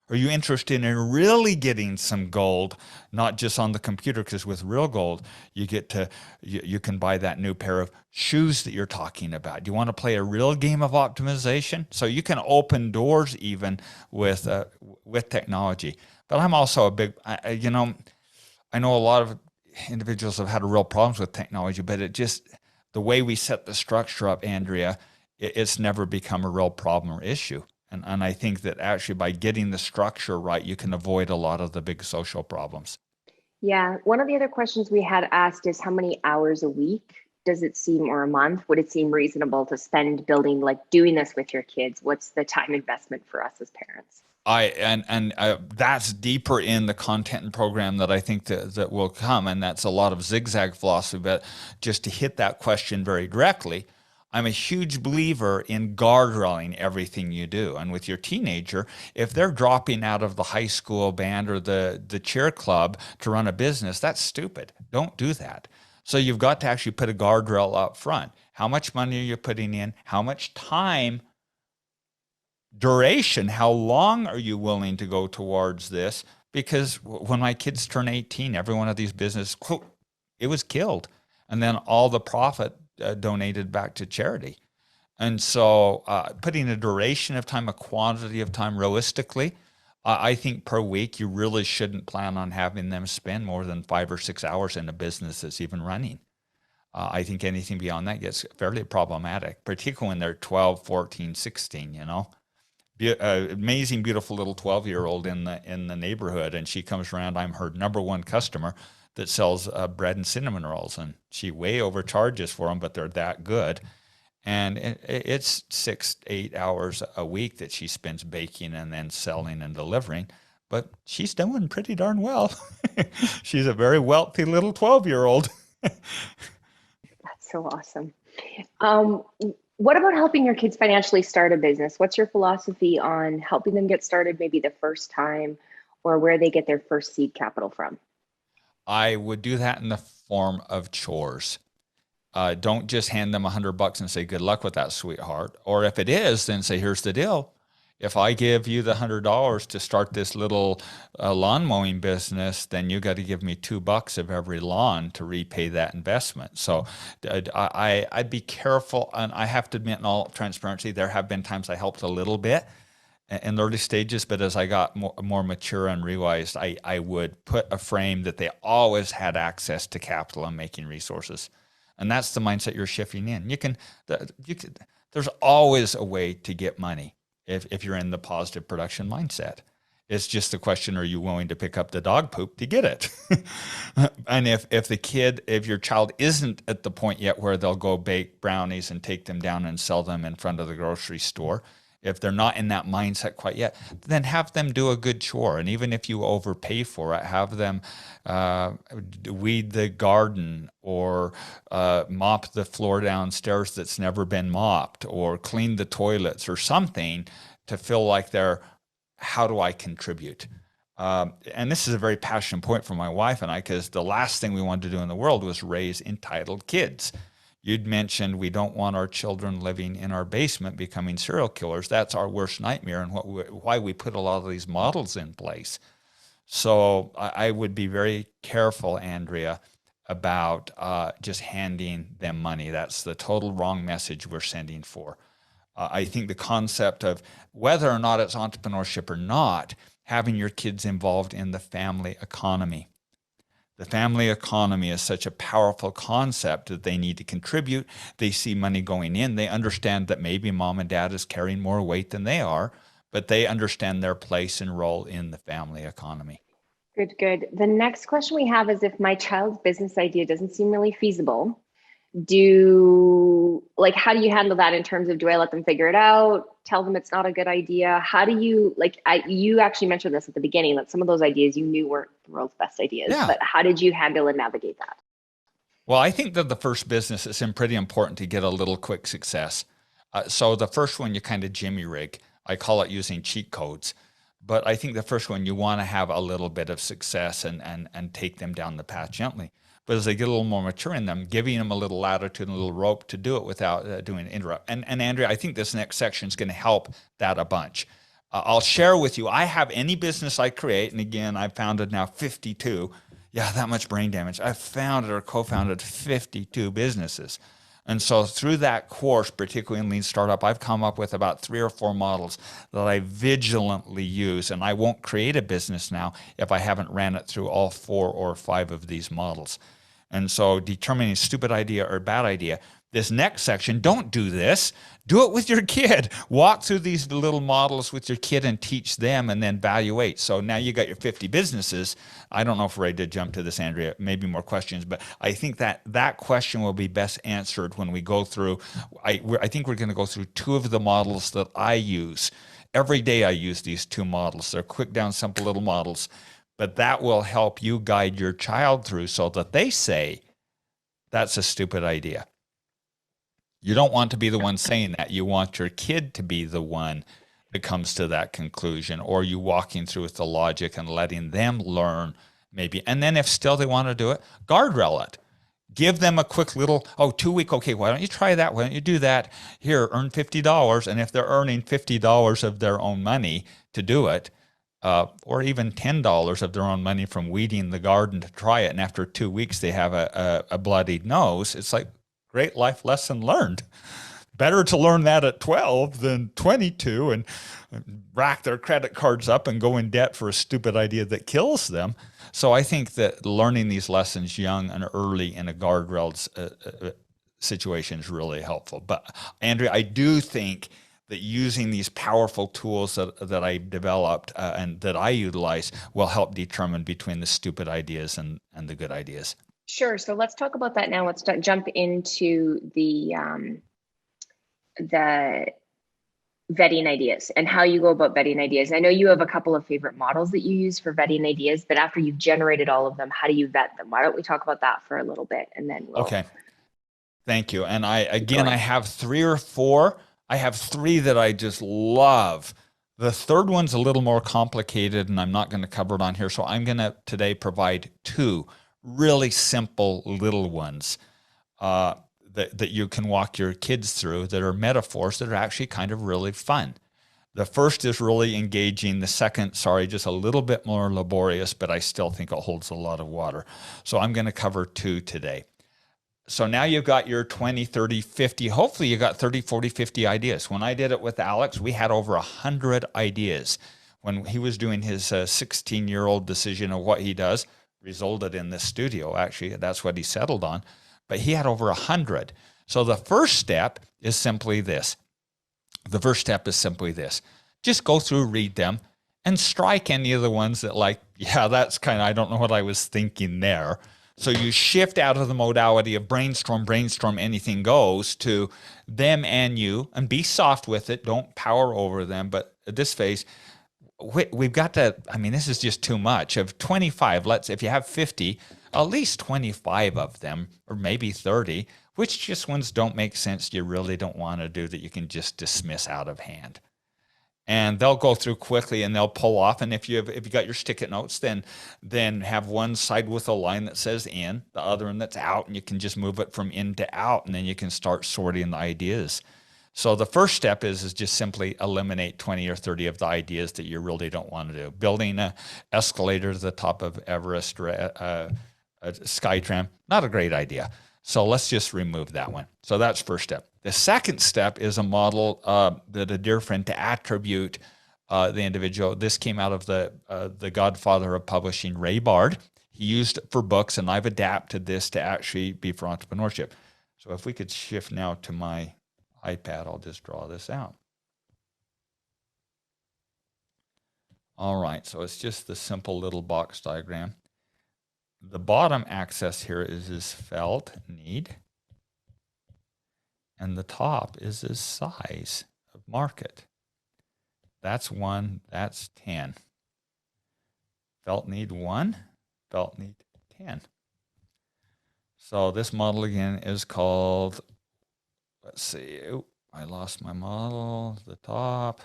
Are you interested in really getting some gold, not just on the computer? Because with real gold, you get to you can buy that new pair of shoes that you're talking about. Do you want to play a real game of optimization? So you can open doors even with technology. But I'm also a big, I know a lot of individuals have had real problems with technology, but it just the way we set the structure up, Andrea, it's never become a real problem or issue. And I think that actually by getting the structure right, you can avoid a lot of the big social problems. Yeah. One of the other questions we had asked is how many hours a week does it seem, or a month, would it seem reasonable to spend building, like doing this with your kids? What's the time investment for us as parents? That's deeper in the content and program that I think that will come, and that's a lot of zigzag philosophy. But just to hit that question very directly, I'm a huge believer in guardrailing everything you do. And with your teenager, if they're dropping out of the high school band or the cheer club to run a business, that's stupid. Don't do that. So you've got to actually put a guardrail up front. How much money are you putting in? How much time, duration, how long are you willing to go towards this? Because when my kids turn 18, every one of these businesses, it was killed. And then all the profit donated back to charity. And so putting a duration of time, a quantity of time realistically, I think per week, you really shouldn't plan on having them spend more than 5 or 6 hours in a business that's even running. I think anything beyond that gets fairly problematic, particularly when they're 12, 14, 16, amazing, beautiful little 12-year-old in the neighborhood, and she comes around. I'm her number one customer that sells bread and cinnamon rolls, and she way overcharges for them, but they're that good. And it's 6 to 8 hours a week that she spends baking and then selling and delivering. But she's doing pretty darn well. She's a very wealthy little 12-year-old. That's so awesome. Um, what about helping your kids financially start a business? What's your philosophy on helping them get started maybe the first time, or where they get their first seed capital from? I would do that in the form of chores. Don't just hand them $100 and say, good luck with that, sweetheart. Or if it is, then say, here's the deal. If I give you the $100 to start this little lawn mowing business, then you got to give me $2 of every lawn to repay that investment. So I'd be careful. And I have to admit, in all transparency, there have been times I helped a little bit in the early stages, but as I got more mature and realized, I would put a frame that they always had access to capital and making resources. And that's the mindset you're shifting in. There's always a way to get money if you're in the positive production mindset. It's just the question, are you willing to pick up the dog poop to get it? And if your child isn't at the point yet where they'll go bake brownies and take them down and sell them in front of the grocery store, if they're not in that mindset quite yet, then have them do a good chore. And even if you overpay for it, have them weed the garden, or mop the floor downstairs that's never been mopped, or clean the toilets or something to feel like how do I contribute? And this is a very passionate point for my wife and I, because the last thing we wanted to do in the world was raise entitled kids. You'd mentioned we don't want our children living in our basement becoming serial killers. That's our worst nightmare, and why we put a lot of these models in place. So I would be very careful, Andrea, about just handing them money. That's the total wrong message we're sending for. I think the concept of whether or not it's entrepreneurship or not, having your kids involved in the family economy. The family economy is such a powerful concept that they need to contribute. They see money going in. They understand that maybe mom and dad is carrying more weight than they are, but they understand their place and role in the family economy. Good, good. The next question we have is, if my child's business idea doesn't seem really feasible, how do you handle that in terms of, do I let them figure it out, tell them it's not a good idea? How do you, you actually mentioned this at the beginning, that some of those ideas you knew weren't the world's best ideas, Yeah. but how did you handle and navigate that? Well, I think that the first business is pretty important to get a little quick success. So the first one you kind of jimmy rig. I call it using cheat codes. But I think the first one, you want to have a little bit of success and take them down the path gently. But as they get a little more mature in them, giving them a little latitude and a little rope to do it without doing an interrupt. And Andrea, I think this next section is going to help that a bunch. I'll share with you, I have any business I create, and again, I've founded now 52. Yeah, that much brain damage. I've founded or co-founded 52 businesses. And so through that course, particularly in Lean Startup, I've come up with about 3 or 4 models that I vigilantly use. And I won't create a business now if I haven't ran it through all 4 or 5 of these models. And so determining stupid idea or bad idea. This next section, don't do this. Do it with your kid. Walk through these little models with your kid and teach them and then evaluate. So now you got your 50 businesses. I don't know if we're ready to jump to this, Andrea, maybe more questions, but I think that question will be best answered when we go through. I think we're going to go through 2 of the models that I use. Every day I use these 2 models. They're quick, down, simple little models, but that will help you guide your child through so that they say, that's a stupid idea. You don't want to be the one saying that. You want your kid to be the one that comes to that conclusion, or you walking through with the logic and letting them learn maybe. And then if still they want to do it, guardrail it. Give them a quick little, 2-week, okay, why don't you try that? Why don't you do that? Here, earn $50. And if they're earning $50 of their own money to do it, or even $10 of their own money from weeding the garden to try it, and after 2 weeks they have a bloodied nose, it's like, great life lesson learned. Better to learn that at 12 than 22 and rack their credit cards up and go in debt for a stupid idea that kills them. So I think that learning these lessons young and early in a guardrailed situation is really helpful. But Andrea, I do think that using these powerful tools that I developed and that I utilize will help determine between the stupid ideas and the good ideas. Sure. So let's talk about that now. Let's jump into the vetting ideas and how you go about vetting ideas. I know you have a couple of favorite models that you use for vetting ideas, but after you've generated all of them, how do you vet them? Why don't we talk about that for a little bit, and then we'll... Okay. Thank you. And I have 3 or 4. I have 3 that I just love. The third one's a little more complicated, and I'm not going to cover it on here. So I'm going to today provide 2 really simple little ones that you can walk your kids through that are metaphors that are actually kind of really fun. The first is really engaging. The second, just a little bit more laborious, but I still think it holds a lot of water. So I'm going to cover 2 today. So now you've got your 20, 30, 50, hopefully you got 30, 40, 50 ideas. When I did it with Alex, we had over 100 ideas. When he was doing his 16-year-old decision of what he does, resulted in this studio, actually. That's what he settled on. But he had over 100. So the first step is simply this. Just go through, read them, and strike any of the ones that that's kind of, I don't know what I was thinking there. So you shift out of the modality of brainstorm, anything goes, to them and you, and be soft with it. Don't power over them. But at this phase, we've got to, this is just too much. Of 25, if you have 50, at least 25 of them, or maybe 30, which just ones don't make sense, you really don't want to do, that you can just dismiss out of hand. And they'll go through quickly and they'll pull off. And if you got your stick-it notes, then have one side with a line that says in, the other one that's out, and you can just move it from in to out, and then you can start sorting the ideas. So the first step is just simply eliminate 20 or 30 of the ideas that you really don't want to do. Building an escalator to the top of Everest or a Skytram, not a great idea. So let's just remove that one. So that's first step. The second step is a model that a dear friend, to attribute the individual. This came out of the godfather of publishing, Ray Bard. He used it for books, and I've adapted this to actually be for entrepreneurship. So if we could shift now to my iPad, I'll just draw this out. All right, so it's just the simple little box diagram. The bottom axis here is his felt need, and the top is his size of market. That's 1, that's 10. Felt need 1, felt need 10. So this model again is called, let's see, I lost my model, the top.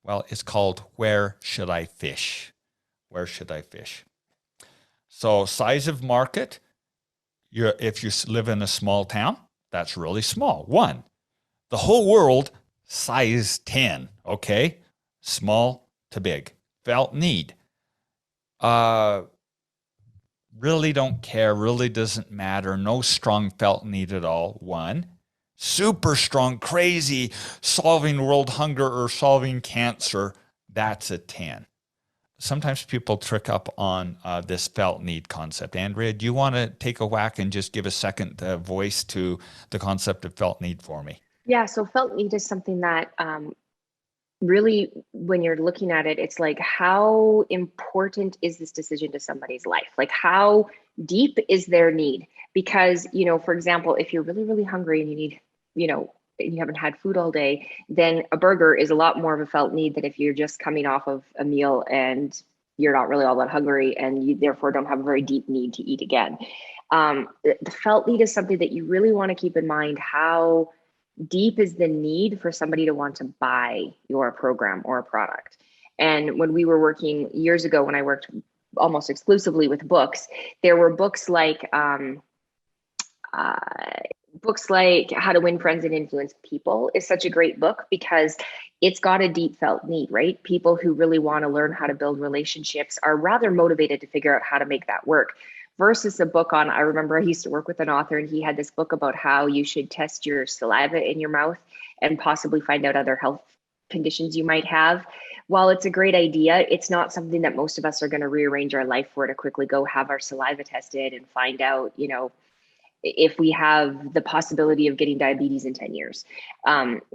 Well, it's called Where Should I Fish? Where should I fish? So size of market, if you live in a small town, that's really small, 1. The whole world, size 10, okay? small to big. Felt need. Really don't care, really doesn't matter. No strong felt need at all. 1. Super strong, crazy, solving world hunger or solving cancer. That's a 10. Sometimes people trick up on this felt need concept. Andrea, do you want to take a whack and just give a second voice to the concept of felt need for me? Yeah, so felt need is something that really, when you're looking at it, it's like, how important is this decision to somebody's life? Like, how deep is their need? Because, for example, if you're really, really hungry and you need, and you haven't had food all day, then a burger is a lot more of a felt need than if you're just coming off of a meal and you're not really all that hungry and you therefore don't have a very deep need to eat again. The felt need is something that you really want to keep in mind. How deep is the need for somebody to want to buy your program or a product? And when we were working years ago, when I worked almost exclusively with books, there were books like How to Win Friends and Influence People is such a great book because it's got a deep felt need, right? People who really want to learn how to build relationships are rather motivated to figure out how to make that work, versus a book on, I remember I used to work with an author and he had this book about how you should test your saliva in your mouth and possibly find out other health conditions you might have. While it's a great idea, it's not something that most of us are going to rearrange our life for, to quickly go have our saliva tested and find out, if we have the possibility of getting diabetes in 10 years,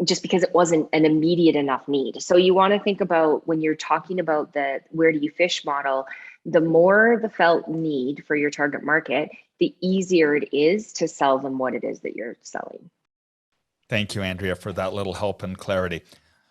just because it wasn't an immediate enough need. So you want to think about, when you're talking about the where do you fish model, the more the felt need for your target market, the easier it is to sell them what it is that you're selling. Thank you, Andrea, for that little help and clarity.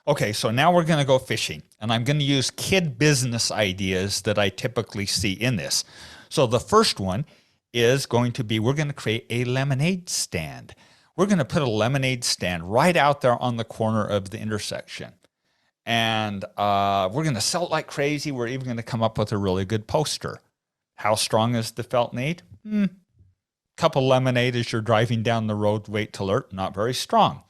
Okay, so now we're going to go fishing, and I'm going to use kid business ideas that I typically see in this. So the first one is going to be, we're going to create a lemonade stand. We're going to put a lemonade stand right out there on the corner of the intersection. And we're going to sell it like crazy. We're even going to come up with a really good poster. How strong is the felt need? Cup of lemonade as you're driving down the road, wait to alert, not very strong.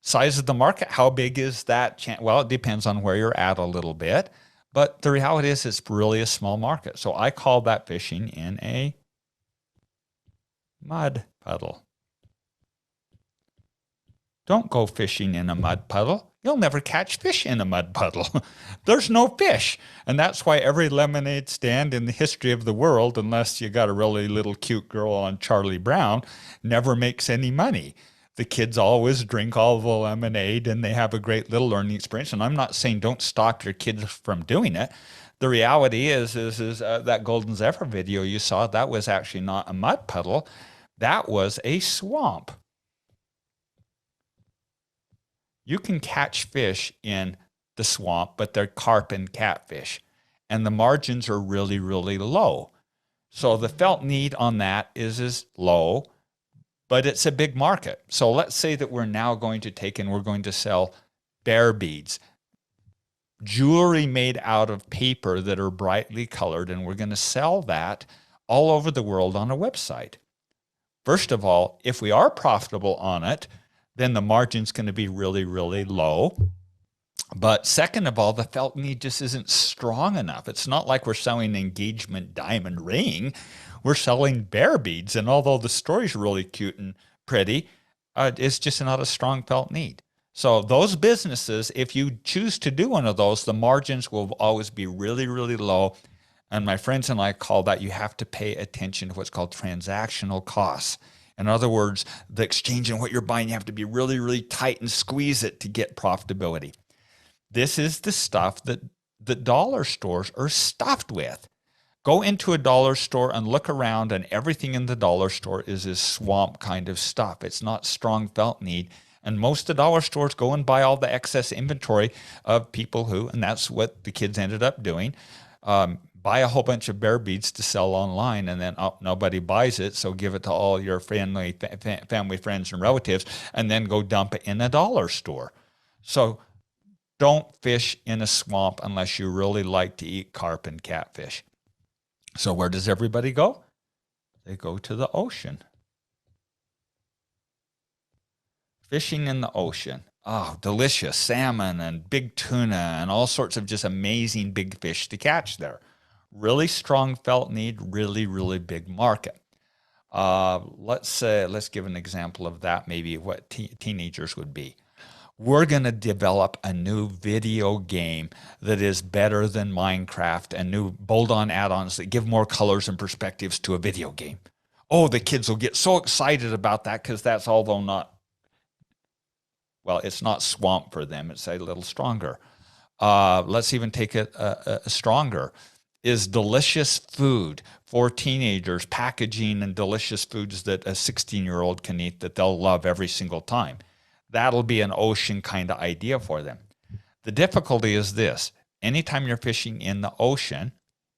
Size of the market, how big is that? Well, it depends on where you're at a little bit. But the reality is it's really a small market. So I call that fishing in a mud puddle. Don't go fishing in a mud puddle. You'll never catch fish in a mud puddle. There's no fish. And that's why every lemonade stand in the history of the world, unless you got a really little cute girl on Charlie Brown, never makes any money. The kids always drink all the lemonade and they have a great little learning experience. And I'm not saying don't stop your kids from doing it. The reality is that Golden Zephyr video you saw, that was actually not a mud puddle. That was a swamp. You can catch fish in the swamp, but they're carp and catfish. And the margins are really, really low. So the felt need on that is low, but it's a big market. So let's say that we're now going to take and we're going to sell bear beads, jewelry made out of paper that are brightly colored, and we're going to sell that all over the world on a website. First of all, if we are profitable on it, then the margin's going to be really, really low. But second of all, the felt need just isn't strong enough. It's not like we're selling an engagement diamond ring. We're selling bear beads. And although the story's really cute and pretty, it's just not a strong felt need. So those businesses, if you choose to do one of those, the margins will always be really, really low. And my friends and I call that, you have to pay attention to what's called transactional costs. In other words, the exchange and what you're buying, you have to be really, really tight and squeeze it to get profitability. This is the stuff that the dollar stores are stuffed with. Go into a dollar store and look around, and everything in the dollar store is this swamp kind of stuff. It's not strong felt need. And most of the dollar stores go and buy all the excess inventory of people who, and that's what the kids ended up doing, buy a whole bunch of bear beads to sell online, and then nobody buys it, so give it to all your family, friends, and relatives, and then go dump it in a dollar store. So don't fish in a swamp unless you really like to eat carp and catfish. So where does everybody go? They go to the ocean. Fishing in the ocean. Oh, delicious salmon and big tuna and all sorts of just amazing big fish to catch there. Really strong felt need, really, really big market. Let's give an example of that, maybe what teenagers would be. We're going to develop a new video game that is better than Minecraft and new bolt-on add-ons that give more colors and perspectives to a video game. Oh, the kids will get so excited about that because that's although not, well, it's not swamp for them. It's a little stronger. Let's even take it stronger. Is delicious food for teenagers, packaging and delicious foods that a 16-year-old can eat that they'll love every single time. That'll be an ocean kind of idea for them. The difficulty is this. Anytime you're fishing in the ocean,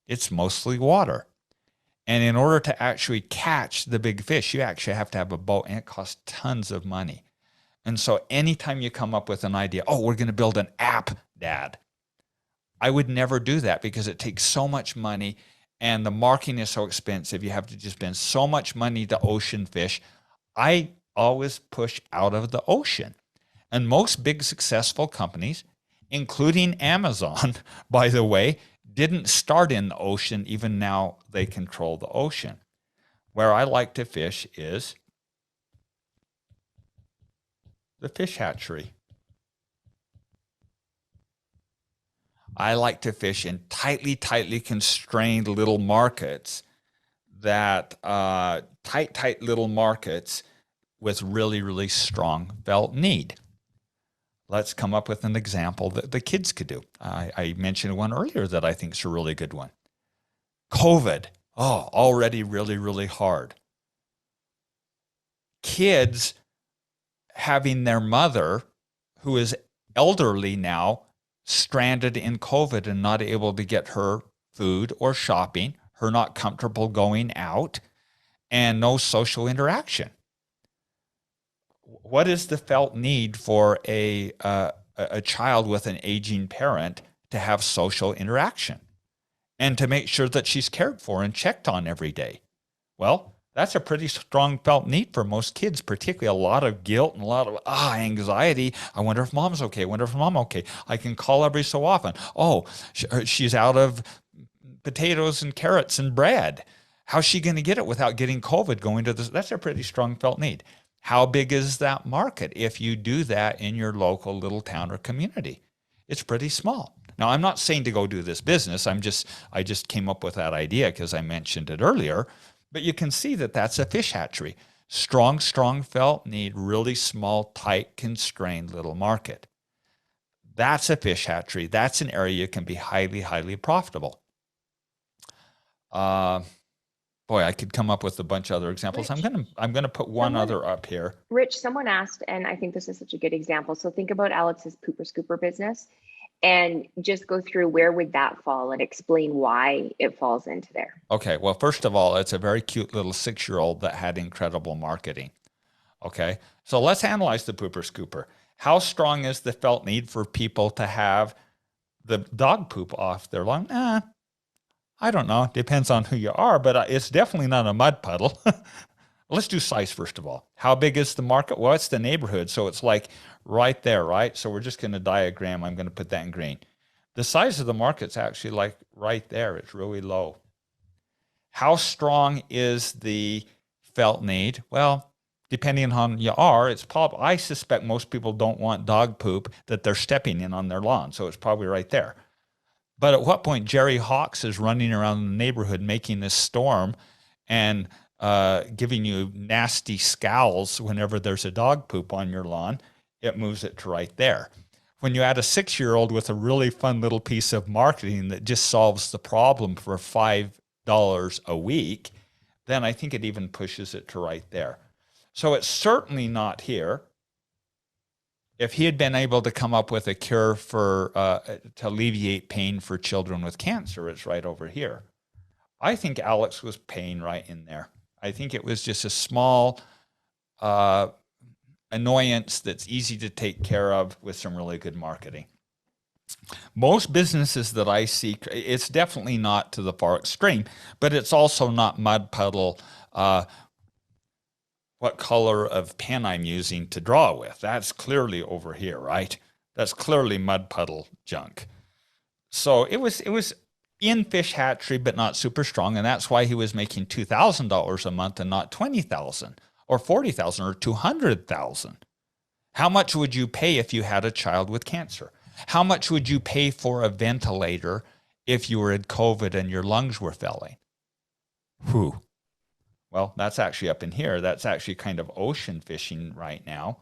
it's mostly water. And in order to actually catch the big fish, you actually have to have a boat, and it costs tons of money. And so anytime you come up with an idea, oh, we're going to build an app, Dad, I would never do that because it takes so much money and the marketing is so expensive. You have to just spend so much money to ocean fish. I always push out of the ocean. And most big successful companies, including Amazon, by the way, didn't start in the ocean. Even now they control the ocean. Where I like to fish is the fish hatchery. I like to fish in tightly constrained little markets that tight little markets with really, really strong felt need. Let's come up with an example that the kids could do. I mentioned one earlier that I think is a really good one. COVID. Oh, already really, really hard. Kids having their mother, who is elderly now, stranded in COVID and not able to get her food or shopping, her not comfortable going out, and no social interaction. What is the felt need for a child with an aging parent to have social interaction and to make sure that she's cared for and checked on every day? Well, that's a pretty strong felt need for most kids, particularly a lot of guilt and a lot of anxiety. I wonder if mom's okay. I wonder if mom's okay. I can call every so often. Oh, she's out of potatoes and carrots and bread. How's she going to get it without getting COVID going to this? That's a pretty strong felt need. How big is that market if you do that in your local little town or community? It's pretty small. Now, I'm not saying to go do this business. I just came up with that idea because I mentioned it earlier. But you can see that that's a fish hatchery. Strong felt need, really small, tight, constrained little market. That's a fish hatchery. That's an area you can be highly profitable. Boy, I could come up with a bunch of other examples. Rich, I'm gonna put one other up here. Rich, someone asked, and I think this is such a good example. So think about Alex's pooper scooper business and just go through where would that fall and explain why it falls into there. Okay, well, first of all, it's a very cute little 6-year-old that had incredible marketing. Okay, so let's analyze the pooper scooper. How strong is the felt need for people to have the dog poop off their lawn? I don't know. Depends on who you are, but it's definitely not a mud puddle. Let's do size first of all. How big is the market? Well, it's the neighborhood. So it's like right there, right? So we're just going to diagram. I'm going to put that in green. The size of the market's actually like right there. It's really low. How strong is the felt need? Well, depending on who you are, it's probably, I suspect most people don't want dog poop that they're stepping in on their lawn. So it's probably right there. But at what point Jerry Hawks is running around the neighborhood making this storm and giving you nasty scowls whenever there's a dog poop on your lawn, it moves it to right there. When you add a 6-year-old with a really fun little piece of marketing that just solves the problem for $5 a week, then I think it even pushes it to right there. So it's certainly not here. If he had been able to come up with a cure for to alleviate pain for children with cancer, it's right over here. I think Alex was paying right in there. I think it was just a small annoyance that's easy to take care of with some really good marketing. Most businesses that I see, it's definitely not to the far extreme, but it's also not mud puddle what color of pen I'm using to draw with. That's clearly over here, right? That's clearly mud puddle junk. So it was in fish hatchery, but not super strong. And that's why he was making $2,000 a month and not 20,000 or 40,000 or 200,000. How much would you pay if you had a child with cancer? How much would you pay for a ventilator if you were in COVID and your lungs were failing? Whew. Well, that's actually up in here. That's actually kind of ocean fishing right now.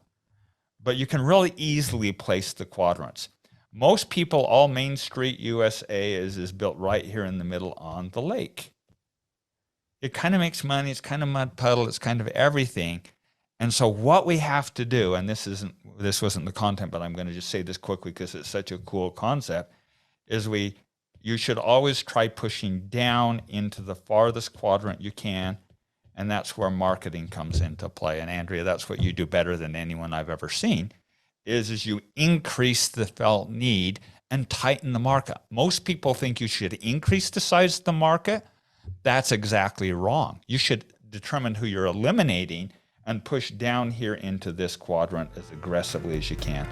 But you can really easily place the quadrants. Most people, all Main Street USA is built right here in the middle on the lake. It kind of makes money. It's kind of mud puddle. It's kind of everything. And so what we have to do, and this wasn't the content, but I'm going to just say this quickly because it's such a cool concept, is you should always try pushing down into the farthest quadrant you can. And that's where marketing comes into play. And Andrea, that's what you do better than anyone I've ever seen, is you increase the felt need and tighten the market. Most people think you should increase the size of the market. That's exactly wrong. You should determine who you're eliminating and push down here into this quadrant as aggressively as you can.